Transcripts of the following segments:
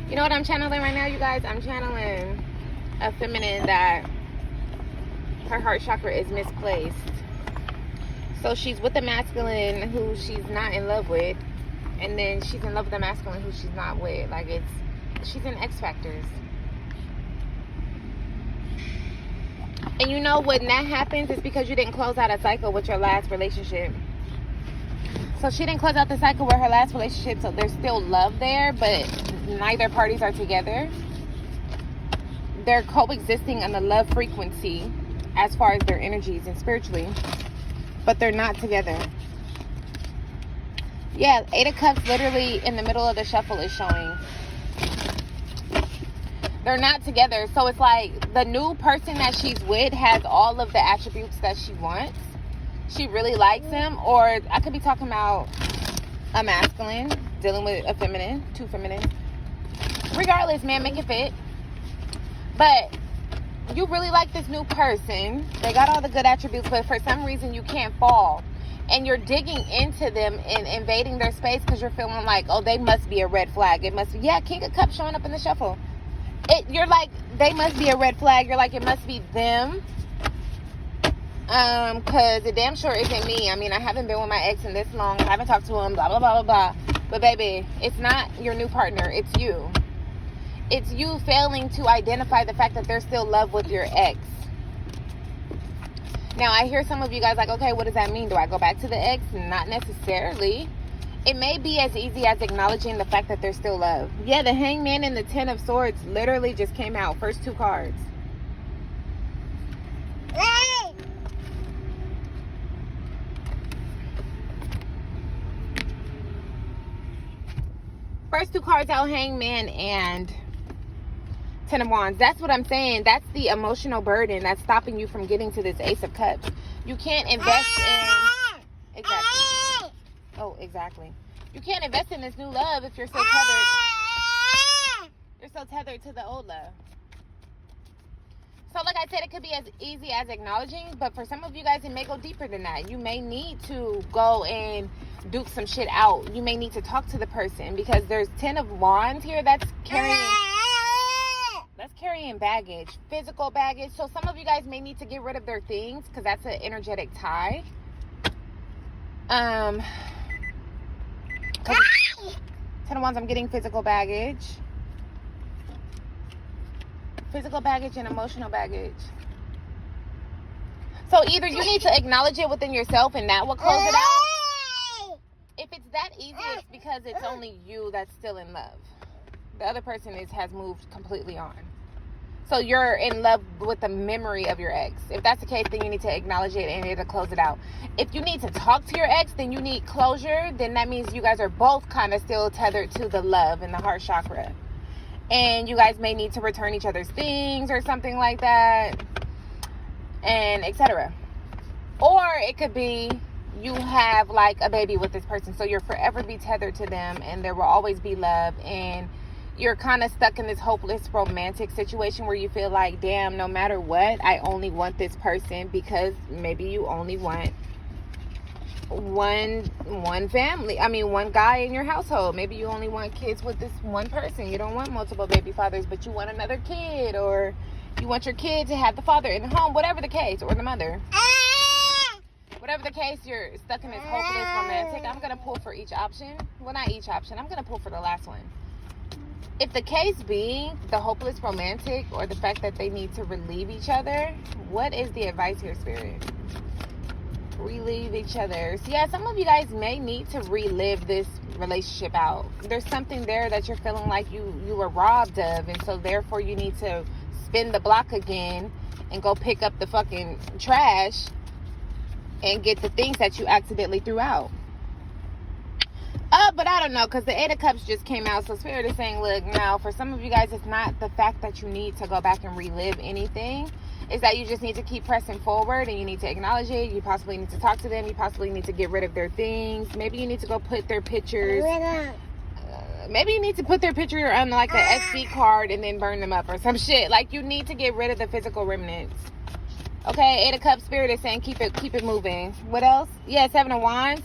You know what I'm channeling right now, you guys? I'm channeling a feminine that her heart chakra is misplaced. So she's with a masculine who she's not in love with, and then she's in love with a masculine who she's not with. Like, she's in X Factors. And you know, when that happens, it's because you didn't close out a cycle with your last relationship. So she didn't close out the cycle with her last relationship, so there's still love there, but neither parties are together. They're coexisting on the love frequency as far as their energies and spiritually, but they're not together. Yeah, Eight of Cups literally in the middle of the shuffle is showing. They're not together. So it's like the new person that she's with has all of the attributes that she wants. She really likes him. Or I could be talking about a masculine dealing with a feminine, two feminines. Regardless, man, make it fit. But you really like this new person. They got all the good attributes, but for some reason you can't fall. And you're digging into them and invading their space because you're feeling like, oh, they must be a red flag. It must be, yeah, King of Cups showing up in the shuffle. You're like, they must be a red flag. You're like, it must be them. Because it damn sure isn't me. I mean, I haven't been with my ex in this long. I haven't talked to him, blah, blah, blah, blah, blah. But baby, it's not your new partner. It's you. It's you failing to identify the fact that there's still love with your ex. Now, I hear some of you guys like, okay, what does that mean? Do I go back to the ex? Not necessarily. It may be as easy as acknowledging the fact that there's still love. Yeah, the Hangman and the Ten of Swords literally just came out. First two cards. First two cards out, Hangman and Ten of Wands. That's what I'm saying. That's the emotional burden that's stopping you from getting to this Ace of Cups. You can't invest in... Exactly. Oh, exactly. You can't invest in this new love if you're so tethered. You're so tethered to the old love. So like I said, it could be as easy as acknowledging, but for some of you guys, it may go deeper than that. You may need to go and duke some shit out. You may need to talk to the person because there's 10 of Wands here that's carrying baggage, physical baggage. So some of you guys may need to get rid of their things because that's an energetic tie. 10 of Wands, I'm getting physical baggage. Physical baggage and emotional baggage. So either you need to acknowledge it within yourself and that will close it out. If it's that easy, it's because it's only you that's still in love. The other person has moved completely on. So you're in love with the memory of your ex. If that's the case, then you need to acknowledge it and it'll close it out. If you need to talk to your ex, then you need closure. Then that means you guys are both kind of still tethered to the love and the heart chakra. And you guys may need to return each other's things or something like that. And etc. Or it could be you have like a baby with this person. So you'll forever be tethered to them and there will always be love. And you're kind of stuck in this hopeless romantic situation where you feel like, damn, no matter what, I only want this person because maybe you only want one family. I mean, one guy in your household. Maybe you only want kids with this one person. You don't want multiple baby fathers, but you want another kid, or you want your kid to have the father in the home, whatever the case, or the mother. Whatever the case, you're stuck in this hopeless romantic. I'm going to pull for each option. Well, not each option. I'm going to pull for the last one. If the case being the hopeless romantic or the fact that they need to relieve each other, what is the advice here, Spirit? Relieve each other. So yeah, some of you guys may need to relive this relationship out. There's something there that you're feeling like you were robbed of, and so therefore you need to spin the block again and go pick up the fucking trash and get the things that you accidentally threw out. But I don't know, because the Eight of Cups just came out. So Spirit is saying, look, now for some of you guys, it's not the fact that you need to go back and relive anything. It's that you just need to keep pressing forward and you need to acknowledge it. You possibly need to talk to them. You possibly need to get rid of their things. Maybe you need to go put their pictures. Maybe you need to put their picture on like an SD card and then burn them up or some shit. Like, you need to get rid of the physical remnants. Okay, Eight of Cups, Spirit is saying keep it moving. What else? Yeah, Seven of Wands.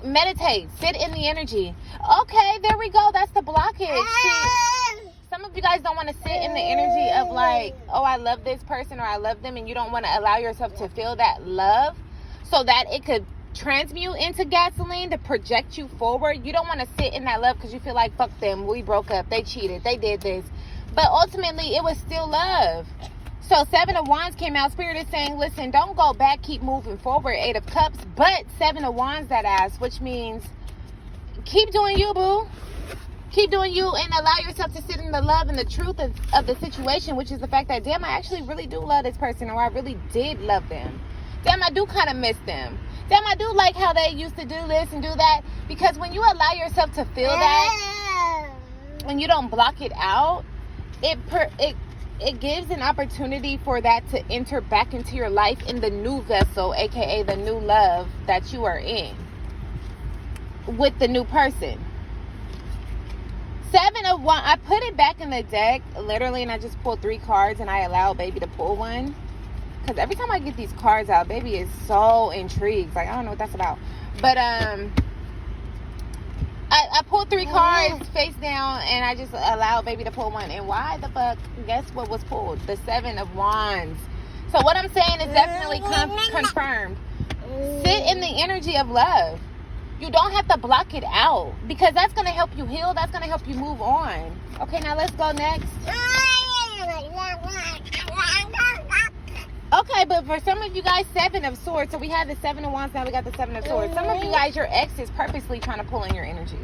Meditate. Sit in the energy. Okay, there we go. That's the blockage. See, of you guys don't want to sit in the energy of like, oh, I love this person or I love them, and you don't want to allow yourself to feel that love so that it could transmute into gasoline to project you forward. You don't want to sit in that love because you feel like, fuck them, we broke up, they cheated, they did this. But ultimately, it was still love. So 7 of Wands came out. Spirit is saying, listen, don't go back, keep moving forward. 8 of Cups, but 7 of Wands that ass, which means keep doing you, boo. Keep doing you and allow yourself to sit in the love and the truth of the situation, which is the fact that, damn, I actually really do love this person, or I really did love them. Damn, I do kind of miss them. Damn, I do like how they used to do this and do that. Because when you allow yourself to feel that, when you don't block it out, it gives an opportunity for that to enter back into your life in the new vessel, aka the new love that you are in with the new person. 7 of Wands, I put it back in the deck literally, and I just pulled 3 cards, and I allowed baby to pull one, because every time I get these cards out, baby is so intrigued. Like, I don't know what that's about. But I pulled 3 cards face down, and I just allowed baby to pull one. And why the fuck? Guess what was pulled? The 7 of Wands. So what I'm saying is definitely confirmed. Sit in the energy of love. You don't have to block it out, because that's going to help you heal. That's going to help you move on. Okay, now let's go next. Okay, but for some of you guys, 7 of Swords. So we had the 7 of Wands, now we got the 7 of Swords. Some of you guys, your ex is purposely trying to pull in your energy.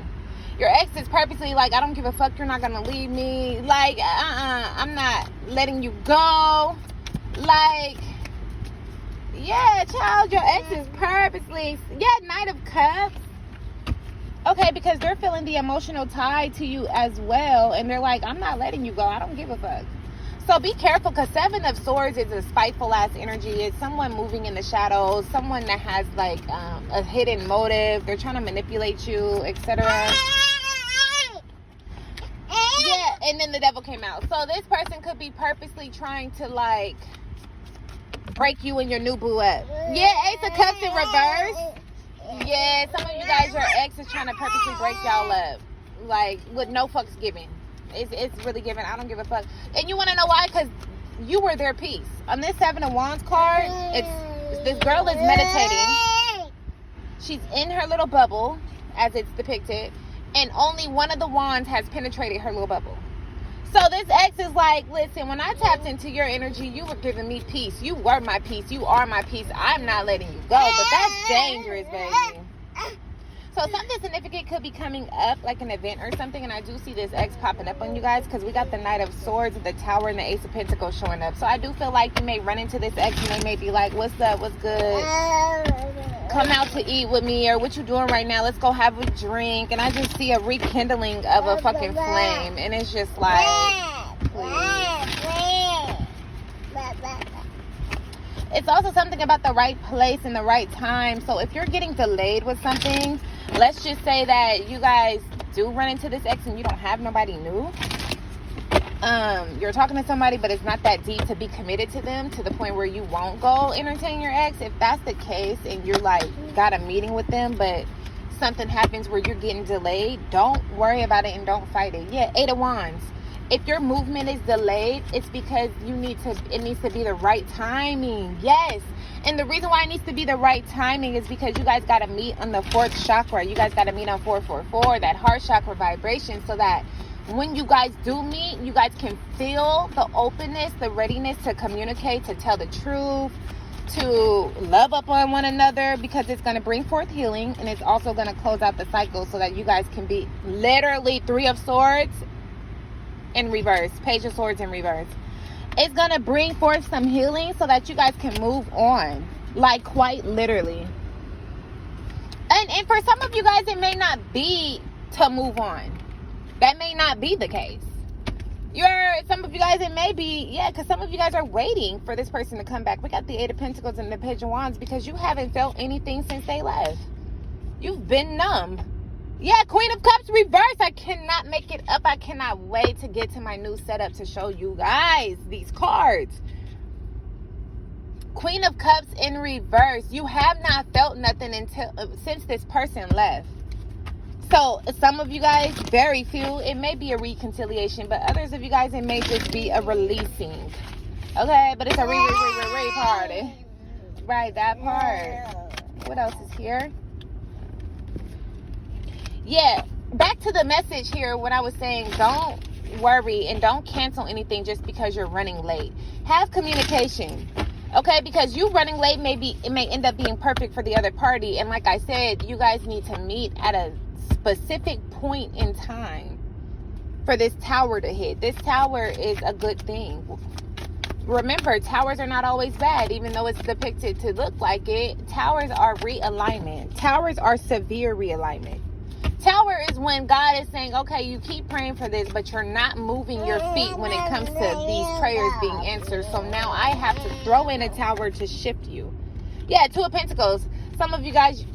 Your ex is purposely like, I don't give a fuck, you're not going to leave me. Like, I'm not letting you go. Like, yeah, child, your ex is purposely, Knight of Cups. Okay, because they're feeling the emotional tie to you as well, and they're like, I'm not letting you go, I don't give a fuck. So be careful, because 7 of Swords is a spiteful ass energy. It's someone moving in the shadows, someone that has like a hidden motive. They're trying to manipulate you, etc. Yeah, and then the Devil came out. So this person could be purposely trying to like break you and your new boo up. Yeah, Ace of Cups in reverse. Yeah, some of you guys, your ex is trying to purposely break y'all up, like with no fucks given. It's really given, I don't give a fuck. And you want to know why? Because you were their piece. On this 7 of Wands card, this girl is meditating. She's in her little bubble, as it's depicted, and only one of the wands has penetrated her little bubble. So this ex is like, listen, when I tapped into your energy, you were giving me peace. You were my peace. You are my peace. I'm not letting you go. But that's dangerous, baby. So something significant could be coming up, like an event or something. And I do see this ex popping up on you guys, because we got the Knight of Swords, the Tower, and the Ace of Pentacles showing up. So I do feel like you may run into this ex, and they may be like, what's up? What's good? Come out to eat with me, or what you doing right now? Let's go have a drink. And I just see a rekindling of a fucking flame, and it's just like, please. It's also something about the right place and the right time. So if you're getting delayed with something, let's just say that you guys do run into this ex and you don't have nobody new. You're talking to somebody, but it's not that deep to be committed to them to the point where you won't go entertain your ex. If that's the case and you're like got a meeting with them, but something happens where you're getting delayed, don't worry about it and don't fight it. Yeah, 8 of Wands. If your movement is delayed, it's because it needs to be the right timing. Yes. And the reason why it needs to be the right timing is because you guys got to meet on the 4th chakra. You guys got to meet on 444, that heart chakra vibration, so that when you guys do meet, you guys can feel the openness, the readiness to communicate, to tell the truth, to love up on one another, because it's going to bring forth healing, and it's also going to close out the cycle so that you guys can be literally 3 of Swords in reverse, Page of Swords in reverse. It's going to bring forth some healing so that you guys can move on, like quite literally. And for some of you guys, it may not be to move on. That may not be the case. Some of you guys, it may be, because some of you guys are waiting for this person to come back. We got the 8 of Pentacles and the Page of Wands because you haven't felt anything since they left. You've been numb. Yeah, Queen of Cups reverse. I cannot make it up. I cannot wait to get to my new setup to show you guys these cards. Queen of Cups in reverse. You have not felt nothing since this person left. So some of you guys, very few, it may be a reconciliation, but others of you guys, it may just be a releasing. Okay, but it's a re party. Right, that part. What else is here? Yeah, back to the message here when I was saying don't worry and don't cancel anything just because you're running late. Have communication. Okay, because you running late, it may end up being perfect for the other party. And like I said, you guys need to meet at a specific point in time for this tower to hit. This tower is a good thing. Remember, towers are not always bad, even though it's depicted to look like it. Towers are realignment. Towers are severe realignment. Tower is when God is saying, okay, you keep praying for this, but you're not moving your feet when it comes to these prayers being answered. So now I have to throw in a tower to shift you. Yeah, Two of Pentacles. Some of you guys,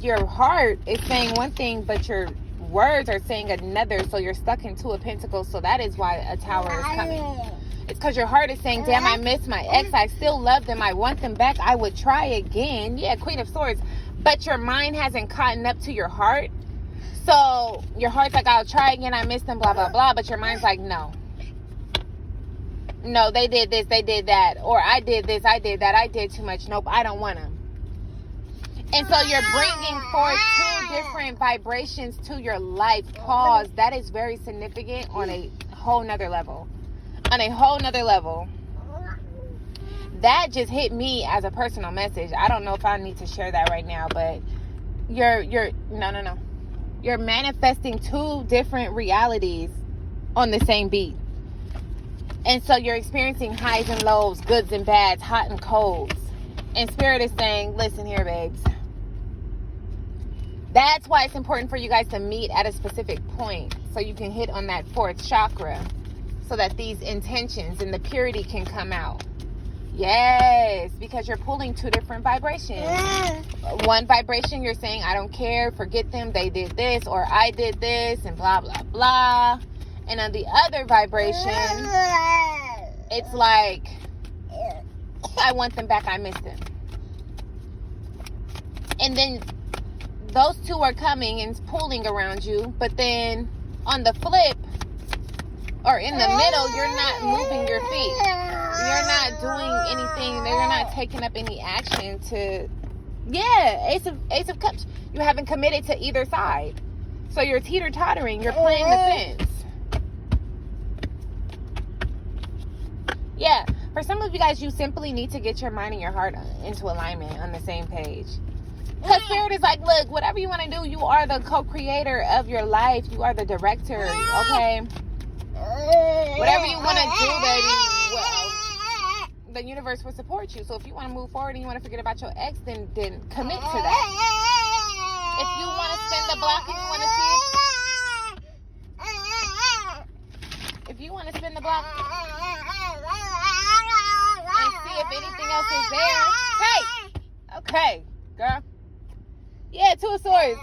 your heart is saying one thing, but your words are saying another. So you're stuck in Two of Pentacles. So that is why a tower is coming. It's because your heart is saying, damn, I miss my ex. I still love them. I want them back. I would try again. Yeah, Queen of Swords. But your mind hasn't caught up to your heart. So your heart's like, I'll try again. I miss them, blah, blah, blah. But your mind's like, no. No, they did this, they did that. Or I did this, I did that. I did too much. Nope, I don't want them. And so you're bringing forth two different vibrations to your life. Pause. That is very significant on a whole nother level. On a whole nother level. That just hit me as a personal message. I don't know if I need to share that right now, but no. You're manifesting two different realities on the same beat. And so you're experiencing highs and lows, goods and bads, hot and colds. And Spirit is saying, listen here, babes. That's why it's important for you guys to meet at a specific point so you can hit on that fourth chakra so that these intentions and the purity can come out. Yes, because you're pulling two different vibrations. One vibration, you're saying, I don't care, forget them, they did this, or I did this, and blah, blah, blah. And on the other vibration, it's like, I want them back, I miss them. And then those two are coming and pulling around you, but then on the flip, or in the middle, you're not moving your feet. You're not doing anything. You're not taking up any action to... Yeah, Ace of Cups. You haven't committed to either side. So you're teeter-tottering. You're playing the fence. Yeah. For some of you guys, you simply need to get your mind and your heart into alignment on the same page. Because Spirit is like, look, whatever you want to do, you are the co-creator of your life. You are the director, okay? Whatever you want to do, baby, well, the universe will support you. So if you want to move forward and you want to forget about your ex, then commit to that. If you want to spin the block and you want to see if you want to spin the block and see if anything else is there. Hey, okay, girl. Yeah, Two of Swords.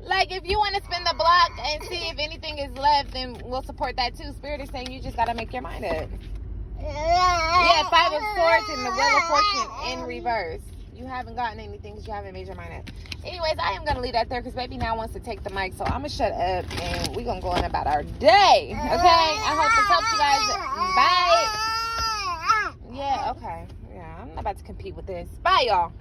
Like, if you want to spin the block and see if anything is left, then we'll support that too. Spirit is saying you just got to make your mind up. Yeah, Five of Swords and the Wheel of Fortune in reverse. You haven't gotten anything because you haven't made your mind up. Anyways, I am going to leave that there because baby now wants to take the mic. So I'm going to shut up and we're going to go on about our day. Okay? I hope this helps you guys. Bye. Yeah, okay. Yeah, I'm not about to compete with this. Bye, y'all.